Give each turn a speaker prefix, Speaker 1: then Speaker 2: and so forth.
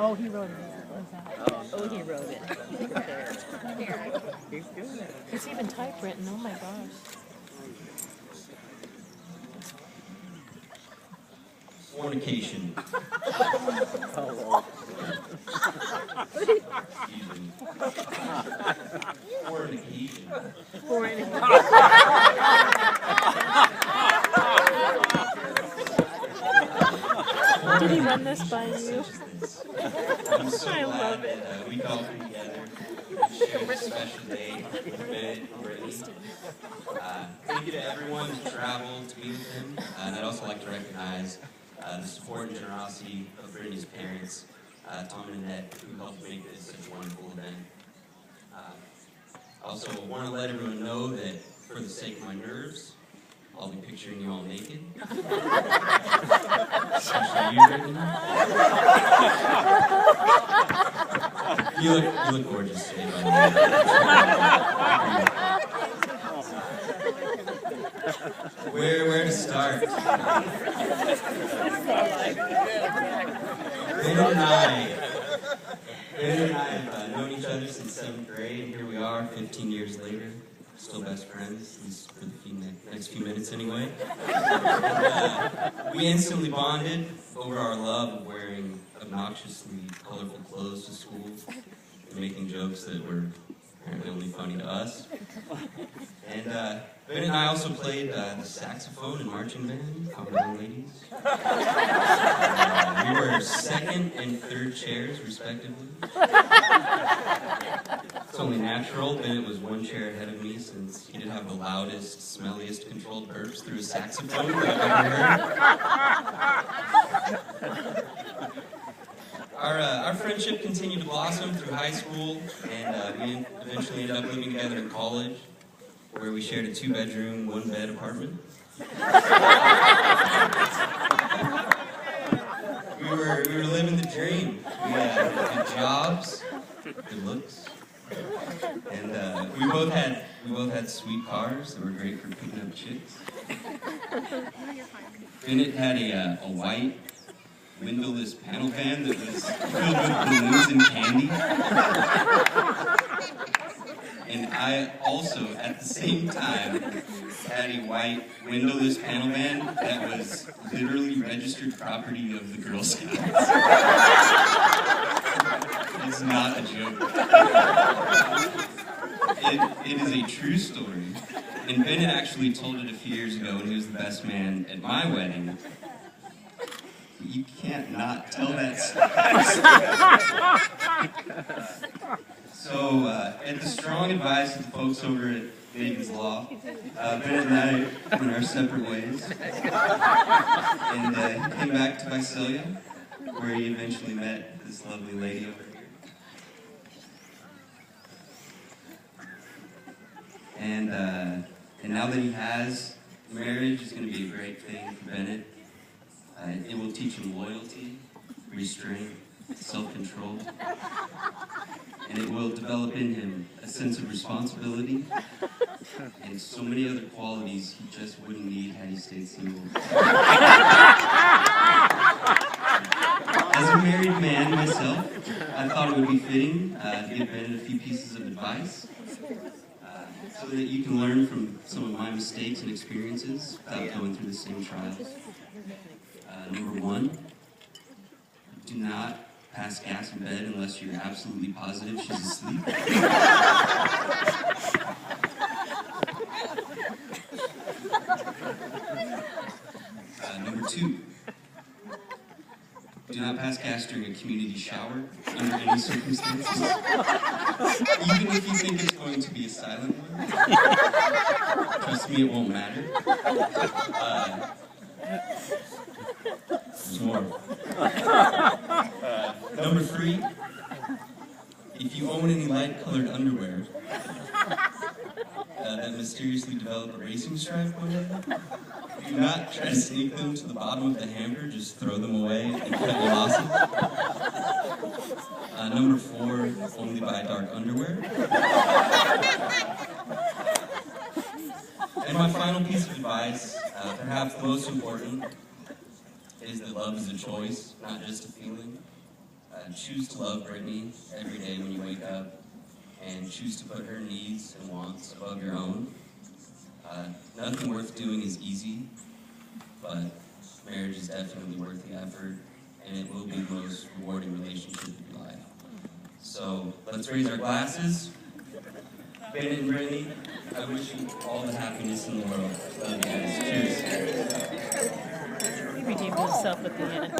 Speaker 1: Oh, he wrote it. What is that?
Speaker 2: Oh, he wrote it.
Speaker 3: He's doing it.
Speaker 1: It's even typewritten. Oh my gosh.
Speaker 4: Fornication.
Speaker 3: Oh,
Speaker 4: Fornication.
Speaker 1: Did he run this by you?
Speaker 4: I'm so
Speaker 1: I
Speaker 4: glad
Speaker 1: love it.
Speaker 4: that we all come together and share this special day with Bennett and Brittany. Thank you to everyone who traveled to be with him. And I'd also like to recognize the support and generosity of Brittany's parents, Tom and Annette, who helped make this such a wonderful event. Also, I want to let everyone know that for the sake of my nerves, I'll be picturing you all naked. Especially you, Brittany. You look gorgeous today, by the way. Where to start? Bennett and I have known each other since 7th grade, and here we are, 15 years later, still best friends, at least for the next few minutes anyway. We instantly bonded over our love of wearing obnoxiously colorful clothes to school and making jokes that were apparently only funny to us. And Ben and I also played the saxophone in marching band, Copper Young Ladies. We were second and third chairs, respectively. It's only natural. Bennett was one chair ahead of me since he did have the loudest, smelliest controlled burps through a saxophone I've ever heard. Our friendship continued to blossom through high school, and we eventually ended up living together in college, where we shared a 2-bedroom, 1-bed apartment. We were living the dream. We had good jobs, good looks, and we both had sweet cars that were great for picking up chicks. Bennett had a white windowless panel van that was filled with balloons and candy. And I also, at the same time, had a white windowless panel van that was literally registered property of the Girl Scouts. It's not a joke. It is a true story. And Bennett actually told it a few years ago when he was the best man at my wedding. You can't not tell that story. So, at the strong advice of the folks over at David's Law, Bennett and I went our separate ways. And he came back to Visalia, where he eventually met this lovely lady over here. And now that he has, marriage is going to be a great thing for Bennett. It will teach him loyalty, restraint, self-control, and it will develop in him a sense of responsibility and so many other qualities he just wouldn't need had he stayed single. As a married man myself, I thought it would be fitting to give Bennett a few pieces of advice so that you can learn from some of my mistakes and experiences without going through the same trials. Number 1, do not pass gas in bed unless you're absolutely positive she's asleep. Number 2, do not pass gas during a community shower under any circumstances. Even if you think it's going to be a silent one. Trust me, it won't matter. There's more. Number 3, if you own any light-colored underwear that mysteriously develop a racing stripe one day, do not try to sneak them to the bottom of the hamper, just throw them away and cut your losses. Number 4, only buy dark underwear. And my final piece of advice, perhaps the most important, is that love is a choice, not just a feeling. choose to love Brittany every day when you wake up, and choose to put her needs and wants above your own. Nothing worth doing is easy, but marriage is definitely worth the effort, and it will be the most rewarding relationship of your life. So let's raise our glasses. Bennett and Brittany, I wish you all the happiness in the world. Love you guys. Cheers.
Speaker 1: He redeemed himself at the end.